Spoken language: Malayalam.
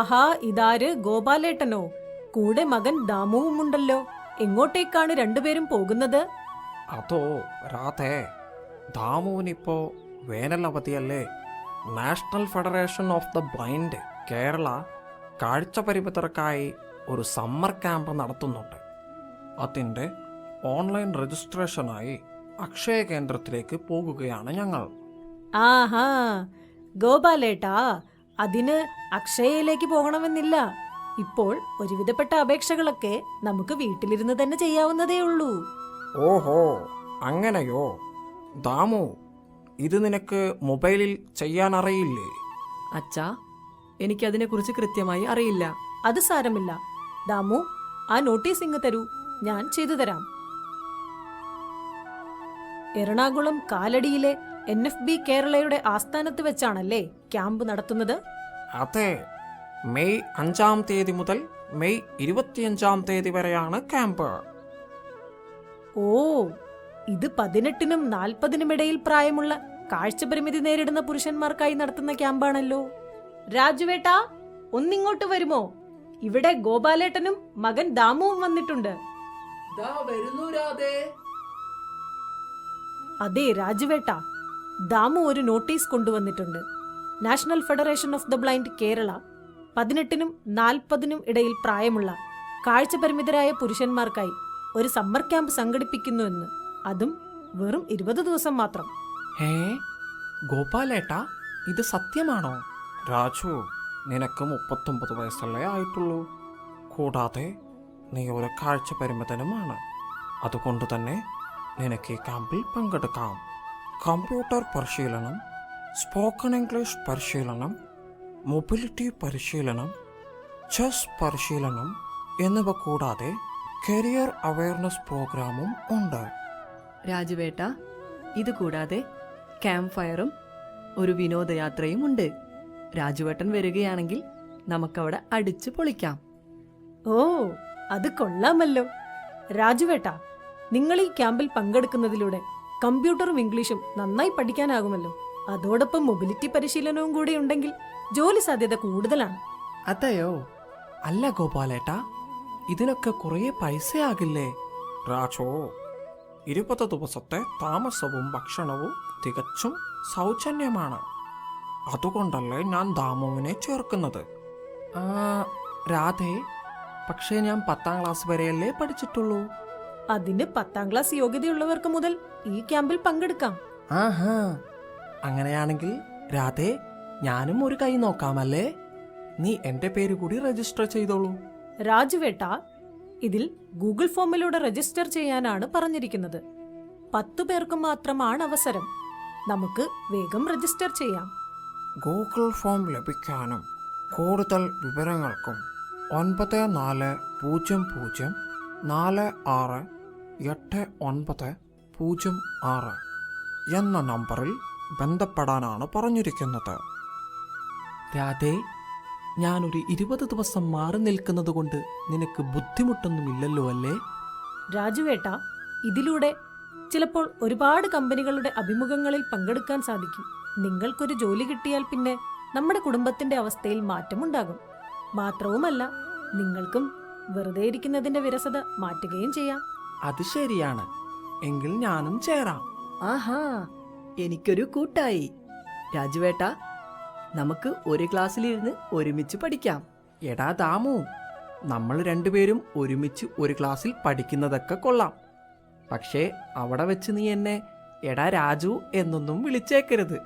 ആഹാ, ഇതാര്? ഗോപാലേട്ടനോ? കൂടെ മകൻ ദാമുവുമുണ്ടല്ലോ. എങ്ങോട്ടേക്കാണ് രണ്ടുപേരും പോകുന്നത്? അതോ രാധേ, ദാമുവിനിപ്പോ വേനൽ അവധിയല്ലേ. National federation of the blind Kerala കാഴ്ച പരിമിതർക്കായി ഒരു സമ്മർ ക്യാമ്പ് നടത്തുന്നുണ്ട്. അതിൻ്റെ ഓൺലൈൻ രജിസ്ട്രേഷനായി അക്ഷയ കേന്ദ്രത്തിലേക്ക് പോകുകയാണ് ഞങ്ങൾ. ആഹാ, ഗോപാലേട്ടാ, അതിന് അക്ഷയയിലേക്ക് പോകണമെന്നില്ല. ഇപ്പോൾ ഒരുവിധപ്പെട്ട അപേക്ഷകളൊക്കെ നമുക്ക് വീട്ടിലിരുന്ന് തന്നെ ചെയ്യാവുന്നതേ ഉള്ളൂ. ഓഹോ, അങ്ങനെയോ? ദാമു, ഇത് നിനക്ക് മൊബൈലിൽ ചെയ്യാൻ അറിയില്ലേ? അച്ഛാ, എനിക്കതിനെക്കുറിച്ച് കൃത്യമായി അറിയില്ല. അത് സാരമില്ല. ദാമു, ആ നോട്ടീസ് ഇങ്ങ് തരൂ, ഞാൻ ചെയ്തു തരാം. എറണാകുളം കാലടിയിലെ NFB കേരളയുടെ ആസ്ഥാനത്ത് വെച്ചാണല്ലേ ക്യാമ്പ് നടത്തുന്നത്? അതെ, മെയ് 5-ാം തീയതി മുതൽ മെയ് 25-ാം തീയതി വരെയാണ് ക്യാമ്പ്. ഓ, ഇത് 18-നും 40-നും ഇടയിൽ പ്രായമുള്ള കാഴ്ചപരിമിതി നേരിടുന്ന പുരുഷന്മാർക്കായി നടത്തുന്ന ക്യാമ്പാണല്ലോ. രാജുവേട്ടാ, ഒന്നിങ്ങോട്ട് വരുമോ? ഇവിടെ ഗോപാലേട്ടനും മകൻ ദാമുവും വന്നിട്ടുണ്ട്. അതെ രാജുവേട്ടാ, ദാമു ഒരു നോട്ടീസ് കൊണ്ടുവന്നിട്ടുണ്ട്. National federation of the blind Kerala 18-നും 40-നും ഇടയിൽ പ്രായമുള്ള കാഴ്ചപരിമിതരായ പുരുഷന്മാർക്കായി ഒരു സമ്മർ ക്യാമ്പ് സംഘടിപ്പിക്കുന്നുവെന്ന്. അതും വെറും 20 ദിവസം മാത്രം. ഗോപാലേട്ടാ, ഇത് സത്യമാണോ? രാജു, നിനക്ക് 39 വയസ്സല്ലേ ആയിട്ടുള്ളൂ. കൂടാതെ നീ ഒരു കാഴ്ച പരിമിതനുമാണ്. അതുകൊണ്ട് തന്നെ നിനക്ക് ഈ ക്യാമ്പിൽ പങ്കെടുക്കാം. കമ്പ്യൂട്ടർ പരിശീലനം, സ്പോക്കൺ ഇംഗ്ലീഷ് പരിശീലനം, മൊബിലിറ്റി പരിശീലനം, ചെസ് പരിശീലനം എന്നിവ കൂടാതെ കരിയർ അവയർനെസ് പ്രോഗ്രാമും ഉണ്ട്. രാജുവേട്ട, ഇതുകൂടാതെ ക്യാമ്പ് ഫയറും ഒരു വിനോദയാത്രയും ഉണ്ട്. രാജുവേട്ടൻ വരികയാണെങ്കിൽ നമുക്കവിടെ അടിച്ചു പൊളിക്കാം. ഓ, അത് കൊള്ളാമല്ലോ. രാജുവേട്ടാ, നിങ്ങൾ ഈ ക്യാമ്പിൽ പങ്കെടുക്കുന്നതിലൂടെ കമ്പ്യൂട്ടറും ഇംഗ്ലീഷും നന്നായി പഠിക്കാനാകുമല്ലോ. അതോടൊപ്പം മൊബിലിറ്റി പരിശീലനവും കൂടി ഉണ്ടെങ്കിൽ ജോലി സാധ്യത കൂടുതലാണ്. അതെയോ? അല്ല ഗോപാലേട്ടാ, ഇതിനൊക്കെ കുറേ പൈസയാകില്ലേ? രാജോ, 20 ദിവസത്തെ താമസവും ഭക്ഷണവും തികച്ചും സൗജന്യമാണ്. അതുകൊണ്ടല്ലേ ഞാൻ ദാമുവിനെ ചേർക്കുന്നത്. രാധേ, പക്ഷേ ഞാൻ 10-ാം ക്ലാസ് വരെയല്ലേ പഠിച്ചിട്ടുള്ളൂ. അതിന് 10-ാം ക്ലാസ് യോഗ്യതയുള്ളവർക്ക് മുതൽ ഈ ക്യാമ്പിൽ പങ്കെടുക്കാം. ആഹാ, അങ്ങനെയാണെങ്കിൽ രാധേ, ഞാനും ഒരു കൈ നോക്കാമല്ലേ? നീ എന്റെ പേര് കൂടി രജിസ്റ്റർ ചെയ്തോളൂ. രാജുവേട്ടാ, ഇതിൽ ഗൂഗിൾ ഫോമിലൂടെ രജിസ്റ്റർ ചെയ്യാനാണ് പറഞ്ഞിരിക്കുന്നത്. 10 പേർക്ക് മാത്രമാണ് അവസരം. നമുക്ക് വേഗം രജിസ്റ്റർ ചെയ്യാം. ഗൂഗിൾ ഫോം ലഭിക്കാനും കൂടുതൽ വിവരങ്ങൾക്കും 9400468906 എന്ന നമ്പറിൽ ബന്ധപ്പെടാനാണ് പറഞ്ഞിരിക്കുന്നത്. രാധേ, ഞാനൊരു 20 ദിവസം മാറി നിൽക്കുന്നത് കൊണ്ട് നിനക്ക് ബുദ്ധിമുട്ടൊന്നുമില്ലല്ലോ അല്ലേ? രാജുവേട്ടാ, ഇതിലൂടെ ചിലപ്പോൾ ഒരുപാട് കമ്പനികളുടെ അഭിമുഖങ്ങളിൽ പങ്കെടുക്കാൻ സാധിക്കും. നിങ്ങൾക്കൊരു ജോലി കിട്ടിയാൽ പിന്നെ നമ്മുടെ കുടുംബത്തിന്റെ അവസ്ഥയിൽ മാറ്റമുണ്ടാകും. മാത്രവുമല്ല, നിങ്ങൾക്കും വെറുതെ ഇരിക്കുന്നതിന്റെ വിരസത മാറ്റുകയും ചെയ്യാം. അത് ശരിയാണ്. എങ്കിൽ ഞാനും ചേരാം. ആഹാ, എനിക്കൊരു കൂട്ടായി. രാജുവേട്ട, നമുക്ക് ഒരു ക്ലാസ്സിലിരുന്ന് ഒരുമിച്ച് പഠിക്കാം. എടാ ദാമു, നമ്മൾ രണ്ടുപേരും ഒരുമിച്ച് ഒരു ക്ലാസ്സിൽ പഠിക്കുന്നതൊക്കെ കൊള്ളാം. പക്ഷേ അവിടെ വെച്ച് നീ എന്നെ എടാ രാജു എന്നൊന്നും വിളിച്ചേക്കരുത്.